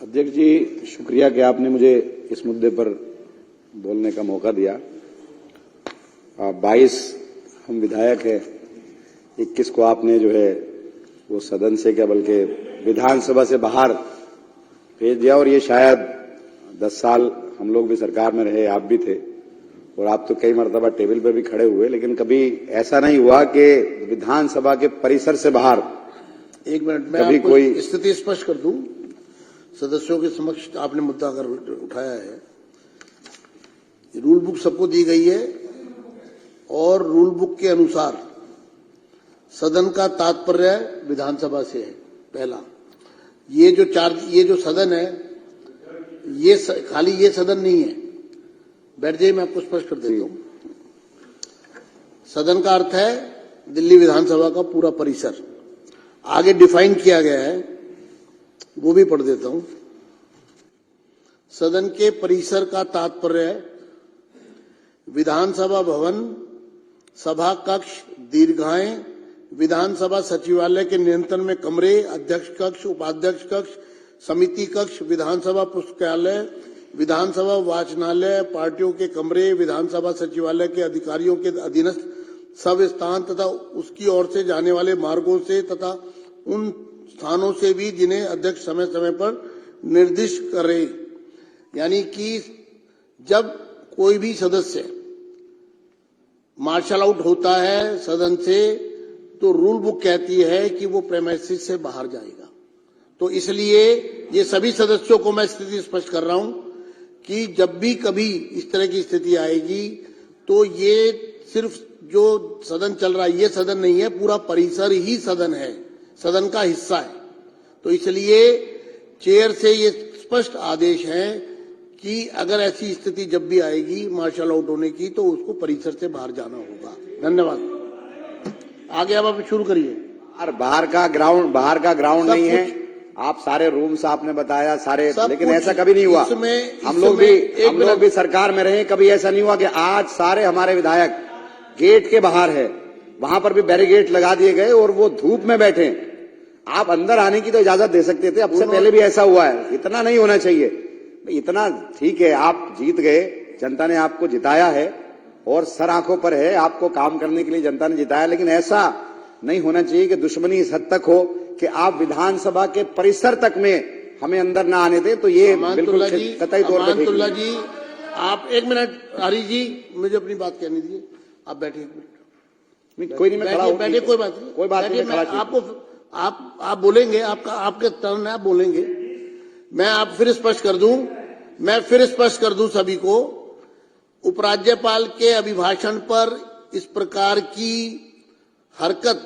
अध्यक्ष जी, शुक्रिया कि आपने मुझे इस मुद्दे पर बोलने का मौका दिया। 22 हम विधायक हैं, 21 को आपने जो है वो सदन से क्या बल्कि विधानसभा से बाहर भेज दिया। और ये शायद 10 साल हम लोग भी सरकार में रहे, आप भी थे और आप तो कई मर्तबा टेबल पर भी खड़े हुए, लेकिन कभी ऐसा नहीं हुआ कि विधानसभा के परिसर से बाहर एक मिनट में कभी आपको कोई स्थिति स्पष्ट कर दूं। सदस्यों के समक्ष आपने मुद्दा अगर उठाया है, रूल बुक सबको दी गई है और रूल बुक के अनुसार सदन का तात्पर्य विधानसभा से है। पहला, ये जो सदन है, ये खाली ये सदन नहीं है। बैठ जाइए, मैं आपको स्पष्ट कर देता हूं। सदन का अर्थ है दिल्ली विधानसभा का पूरा परिसर। आगे डिफाइन किया गया है, वो भी पढ़ देता हूं। सदन के परिसर का तात्पर्य विधानसभा भवन, सभा कक्ष, दीर्घाएं, विधानसभा सचिवालय के नियंत्रण में कमरे, अध्यक्ष कक्ष, उपाध्यक्ष कक्ष, समिति कक्ष, विधानसभा पुस्तकालय, विधानसभा वाचनालय, पार्टियों के कमरे, विधानसभा सचिवालय के अधिकारियों के अधीनस्थ सब स्थान तथा उसकी ओर से जाने वाले मार्गों से तथा उन स्थानों से भी जिन्हें अध्यक्ष समय समय पर निर्दिष्ट करे। यानी कि जब कोई भी सदस्य मार्शल आउट होता है सदन से, तो रूल बुक कहती है कि वो प्रेमाइसिस से बाहर जाएगा। तो इसलिए ये सभी सदस्यों को मैं स्थिति स्पष्ट कर रहा हूं कि जब भी कभी इस तरह की स्थिति आएगी तो ये सिर्फ जो सदन चल रहा है ये सदन नहीं है, पूरा परिसर ही सदन है, सदन का हिस्सा है। तो इसलिए चेयर से ये स्पष्ट आदेश है कि अगर ऐसी स्थिति जब भी आएगी मार्शल आउट होने की, तो उसको परिसर से बाहर जाना होगा। धन्यवाद। आगे अब आप शुरू करिए। बाहर का ग्राउंड नहीं है। आप सारे रूम्स आपने बताया सारे, लेकिन ऐसा कभी नहीं हुआ। हम लोग भी सरकार में रहे, कभी ऐसा नहीं हुआ कि आज सारे हमारे विधायक गेट के बाहर है, वहां पर भी बैरिकेड लगा दिए गए और वो धूप में बैठे। आप अंदर आने की तो इजाजत दे सकते थे, अब से पहले भी ऐसा हुआ है। इतना नहीं होना चाहिए। इतना ठीक है, आप जीत गए, जनता ने आपको जिताया है और सर आंखों पर है, आपको काम करने के लिए जनता ने जिताया, लेकिन ऐसा नहीं होना चाहिए कि दुश्मनी इस हद तक हो कि आप विधानसभा के परिसर तक में हमें अंदर ना आने दें। तो ये बिल्कुल कतई तौर पर अमानतुल्लाह जी, आप एक मिनट, हरी जी मुझे अपनी बात कहने दीजिए। आप बैठिए एक मिनट। कोई नहीं, मैं खड़ा हूं। बैठिए, कोई बात नहीं, कोई बात नहीं। आपको आप बोलेंगे, आपके टर्न है, आप बोलेंगे। मैं आप फिर स्पष्ट कर दूं सभी को, उपराज्यपाल के अभिभाषण पर इस प्रकार की हरकत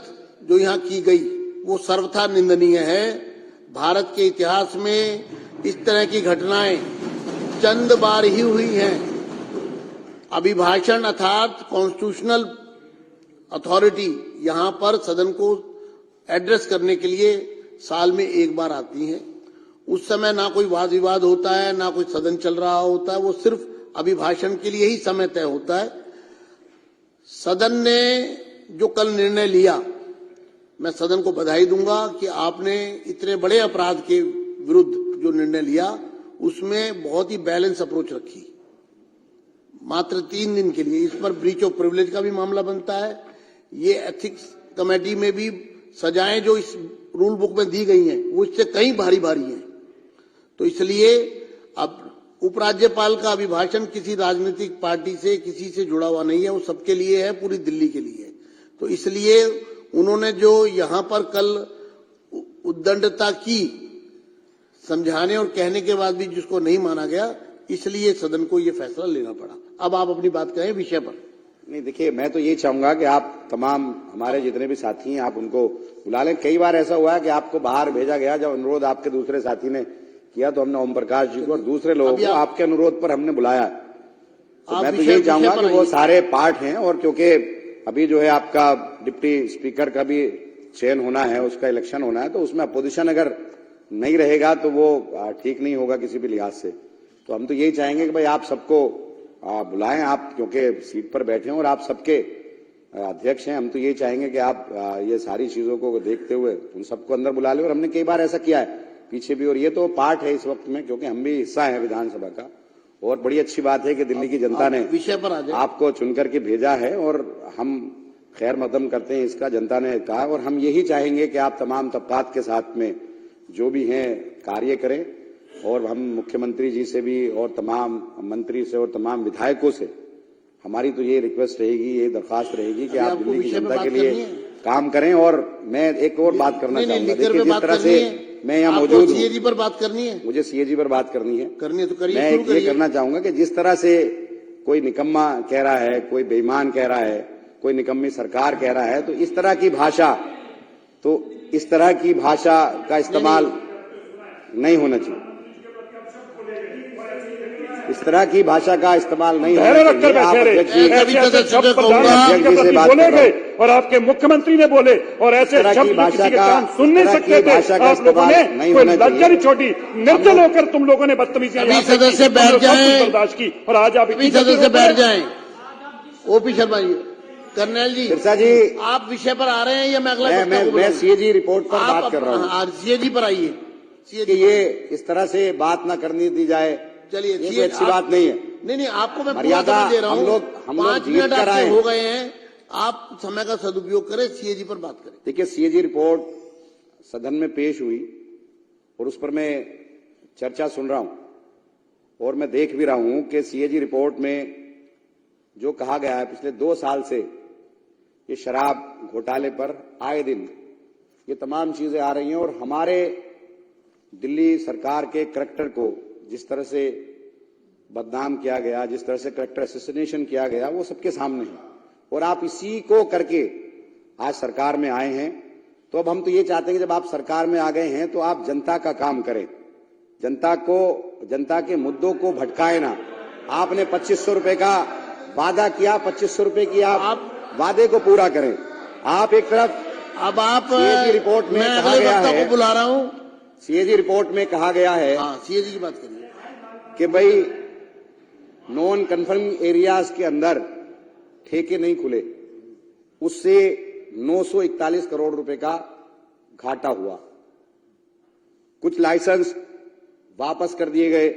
जो यहां की गई वो सर्वथा निंदनीय है। भारत के इतिहास में इस तरह की घटनाएं चंद बार ही हुई हैं। अभिभाषण अर्थात कॉन्स्टिट्यूशनल अथॉरिटी यहां पर सदन को एड्रेस करने के लिए साल में एक बार आती है। उस समय ना कोई वाद विवाद होता है, ना कोई सदन चल रहा होता है, वो सिर्फ अभिभाषण के लिए ही समय तय होता है। सदन ने जो कल निर्णय लिया, मैं सदन को बधाई दूंगा कि आपने इतने बड़े अपराध के विरुद्ध जो निर्णय लिया उसमें बहुत ही बैलेंस अप्रोच रखी। मात्र 3 दिन के लिए इस पर ब्रीच ऑफ प्रिविलेज का भी मामला बनता है। ये एथिक्स कमेटी में भी सजाएं जो इस रूल बुक में दी गई हैं वो इससे कहीं भारी हैं। तो इसलिए अब उपराज्यपाल का अभिभाषण किसी राजनीतिक पार्टी से किसी से जुड़ा हुआ नहीं है, वो सबके लिए है, पूरी दिल्ली के लिए है। तो इसलिए उन्होंने जो यहां पर कल उद्दंडता की, समझाने और कहने के बाद भी जिसको नहीं माना गया, इसलिए सदन को ये फैसला लेना पड़ा। अब आप अपनी बात कहें विषय पर। नहीं, देखिए, मैं तो ये चाहूंगा कि आप तमाम हमारे जितने भी साथी हैं आप उनको बुला लें। कई बार ऐसा हुआ है कि आपको बाहर भेजा गया, जब अनुरोध आपके दूसरे साथी ने किया तो हमने ओम प्रकाश जी को और दूसरे लोगों को आपके अनुरोध पर हमने बुलाया। तो मैं तो यही चाहूंगा कि वो सारे पार्ट हैं। और क्योंकि अभी जो है आपका डिप्टी स्पीकर का भी चयन होना है, उसका इलेक्शन होना है, तो उसमें अपोजिशन अगर नहीं रहेगा तो वो ठीक नहीं होगा किसी भी लिहाज से। तो हम तो यही चाहेंगे कि भाई आप सबको बुलाएं, आप क्योंकि सीट पर बैठे हैं और आप सबके अध्यक्ष हैं। हम तो यही चाहेंगे कि आप ये सारी चीजों को देखते हुए उन सबको अंदर बुला लें। और हमने कई बार ऐसा किया है, पीछे भी, और ये तो पार्ट है इस वक्त में, क्योंकि हम भी हिस्सा है विधानसभा का। और बड़ी अच्छी बात है कि दिल्ली की जनता ने विषय पर आ जाए, आपको चुन करके भेजा है और हम खैर मकदम करते हैं इसका, जनता ने कहा। और हम यही चाहेंगे कि आप तमाम तबकात के साथ में जो भी हैं कार्य करें, और हम मुख्यमंत्री जी से भी और तमाम मंत्री से और तमाम विधायकों से हमारी तो ये रिक्वेस्ट रहेगी, ये दरख्वास्त रहेगी कि आप दिल्ली की जनता के लिए काम करें। और मैं एक और बात करना चाहूंगा, देखिए जिस तरह से मैं यहाँ मौजूद हूँ, सीएजी पर बात करनी है, मुझे सीएजी पर बात करनी है तो करिए। मैं ये करना चाहूंगा कि जिस तरह से कोई निकम्मा कह रहा है, कोई बेईमान कह रहा है, कोई निकम्मी सरकार कह रहा है, तो इस तरह की भाषा का इस्तेमाल नहीं होना चाहिए। इस तरह की भाषा का इस्तेमाल नहीं होना चाहिए। बोले और आपके मुख्यमंत्री ने बोले और ऐसे शब्द किसी के कान सुन नहीं सकते थे। आप लोगों ने कोई लज्जा नहीं छोड़ी, निर्जल होकर तुम लोगों ने बदतमीजी सदस्य बैठ जाएं बर्दाश्त की, और आज आप सदस्य बैठ जाएं। ओपी शर्मा जी, कर्नल जी, सिरसा जी, आप विषय पर आ रहे हैं या मैं अगला? मैं सीएजी रिपोर्ट पर बात कर रहा हूँ। सीएजी पर आइए। ये इस तरह से बात न करनी दी जाए, चलिए ये अच्छी बात नहीं है। नहीं, आपको मैं मर्यादा दे रहा हूँ। हम लोग 5 मिनट आपके हो गए हैं, आप समय का सदुपयोग करें, सीएजी पर बात करें। देखिए, सीएजी रिपोर्ट सदन में पेश हुई और उस पर मैं चर्चा सुन रहा हूं और मैं देख भी रहा हूं कि सीएजी रिपोर्ट में जो कहा गया है, पिछले 2 साल से ये शराब घोटाले पर आए दिन ये तमाम चीजें आ रही हैं, और हमारे दिल्ली सरकार के करैक्टर को जिस तरह से बदनाम किया गया, जिस तरह से करैक्टर असैसिनेशन किया गया, वो सबके सामने है। और आप इसी को करके आज सरकार में आए हैं। तो अब हम तो ये चाहते हैं कि जब आप सरकार में आ गए हैं तो आप जनता का काम करें, जनता के मुद्दों को भटकाए ना। आपने 2500 रुपए का वादा किया, 2500 रुपए की आप वादे को पूरा करें। आप एक तरफ, अब आप सीएजी रिपोर्ट में कहा गया है, बुला रहा हूं, सीएजी रिपोर्ट में कहा गया है, सीएजी की बात करिए, कि भाई नॉन कन्फर्मिंग एरियाज के अंदर ठेके नहीं खुले, उससे 941 करोड़ रुपए का घाटा हुआ। कुछ लाइसेंस वापस कर दिए गए,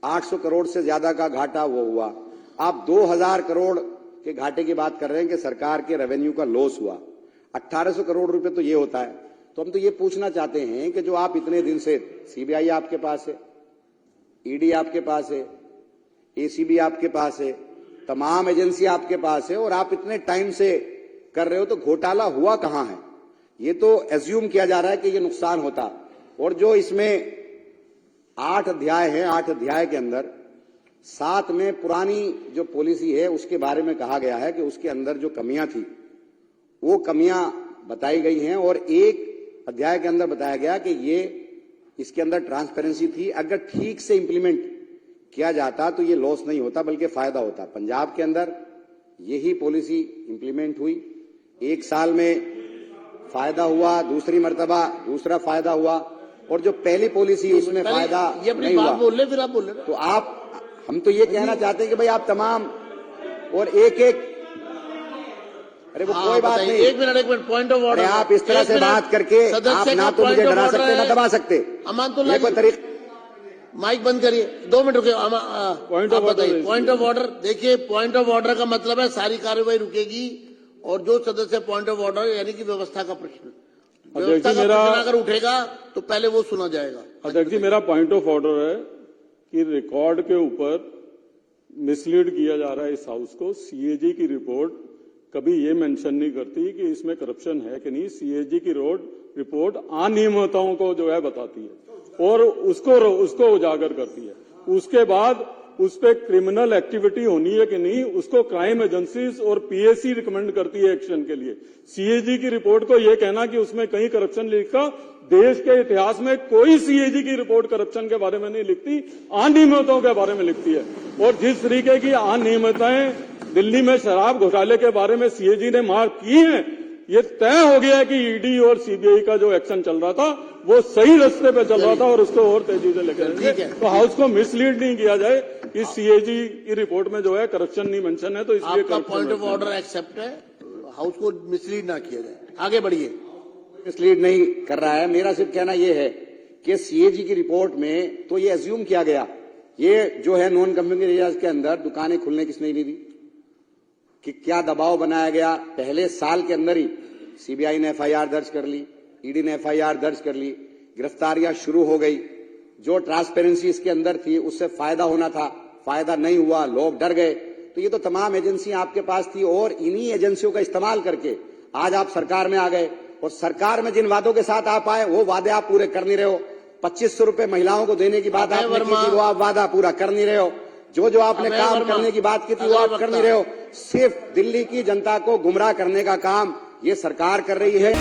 800 करोड़ से ज्यादा का घाटा वो हुआ। आप 2000 करोड़ के घाटे की बात कर रहे हैं कि सरकार के रेवेन्यू का लॉस हुआ। 1800 करोड़ रुपए तो ये होता है। तो हम तो ये पूछना चाहते हैं कि जो आप इतने दिन से, सीबीआई आपके पास है, ईडी आपके पास है, एसीबी आपके पास है, तमाम एजेंसी आपके पास है, और आप इतने टाइम से कर रहे हो, तो घोटाला हुआ कहां है? ये तो एज्यूम किया जा रहा है कि ये नुकसान होता। और जो इसमें 8 अध्याय हैं, 8 अध्याय के अंदर 7 में पुरानी जो पॉलिसी है उसके बारे में कहा गया है कि उसके अंदर जो कमियां थी वो कमियां बताई गई हैं, और एक अध्याय के अंदर बताया गया कि ये इसके अंदर ट्रांसपेरेंसी थी। अगर ठीक से इंप्लीमेंट किया जाता तो ये लॉस नहीं होता बल्कि फायदा होता। पंजाब के अंदर यही पॉलिसी इंप्लीमेंट हुई, 1 साल में फायदा हुआ, दूसरी मर्तबा दूसरा फायदा हुआ, और जो पहली पॉलिसी उसमें फायदा नहीं हुआ। बोल रहे, फिर आप बोल रहे। तो हम तो ये कहना चाहते हैं कि भाई आप तमाम और एक अरे वो कोई बात नहीं, एक मिनट पॉइंट ऑफ ऑर्डर। आप इस तरह से बात करके आप ना तो मुझे डरा सकते ना दबा सकते। अमानतुल्लाह कोई तरीका, माइक बंद करिए, 2 मिनट रुके। Point of order, point of order. देखिए, पॉइंट ऑफ ऑर्डर का मतलब है सारी कार्रवाई रुकेगी, और जो सदस्य पॉइंट ऑफ ऑर्डर यानी कि व्यवस्था का प्रश्न, व्यवस्था का प्रश्न अगर उठेगा तो पहले वो सुना जाएगा। अध्यक्ष जी, मेरा पॉइंट ऑफ ऑर्डर है कि रिकॉर्ड के ऊपर मिसलीड किया जा रहा है इस हाउस को। सीएजी की रिपोर्ट कभी ये मेंशन नहीं करती कि इसमें करप्शन है कि नहीं। सीएजी की रिपोर्ट अनियमितताओं को जो है बताती है और उसको उजागर करती है। उसके बाद उस पर क्रिमिनल एक्टिविटी होनी है कि नहीं, उसको क्राइम एजेंसीज और पीएसी रिकमेंड करती है एक्शन के लिए। सीएजी की रिपोर्ट को यह कहना कि उसमें कहीं करप्शन लिखा, देश के इतिहास में कोई सीएजी की रिपोर्ट करप्शन के बारे में नहीं लिखती, अनियमितताओं के बारे में लिखती है। और जिस तरीके की अनियमितताएं दिल्ली में शराब घोटाले के बारे में सीएजी ने मार्क की हैं, ये तय हो गया है कि ईडी और सीबीआई का जो एक्शन चल रहा था वो सही रास्ते पे चल रहा था और उसको और तेजी से लेकर जाएंगे। तो हाउस को मिसलीड नहीं किया जाए। इस सीएजी की रिपोर्ट में जो है करप्शन नहीं मेंशन है, तो इसलिए आपका पॉइंट ऑफ ऑर्डर एक्सेप्ट है, हाउस को मिसलीड ना किया जाए। आगे बढ़िए। मिसलीड नहीं कर रहा है। मेरा सिर्फ कहना यह है कि सीएजी की रिपोर्ट में तो ये एज्यूम किया गया, ये जो है नॉन कंज्यूमर एरियाज के अंदर दुकानें खुलने किसने नहीं दी, कि क्या दबाव बनाया गया। पहले साल के अंदर ही सीबीआई ने एफआईआर दर्ज कर ली, ईडी ने एफआईआर दर्ज कर ली, गिरफ्तारियां शुरू हो गई। जो ट्रांसपेरेंसी इसके अंदर थी उससे फायदा होना था, फायदा नहीं हुआ, लोग डर गए। तो ये तो तमाम एजेंसियां आपके पास थी और इन्हीं एजेंसियों का इस्तेमाल करके आज आप सरकार में आ गए और सरकार में जिन वादों के साथ आप आए वो वादे आप पूरे कर नहीं रहे हो। 2500 रुपए महिलाओं को देने की बात आपने की थी, वो आप वादा पूरा कर नहीं रहे हो। जो आपने काम करने की बात की थी वो आप कर नहीं रहे हो। सिर्फ दिल्ली की जनता को गुमराह करने का काम ये सरकार कर रही है।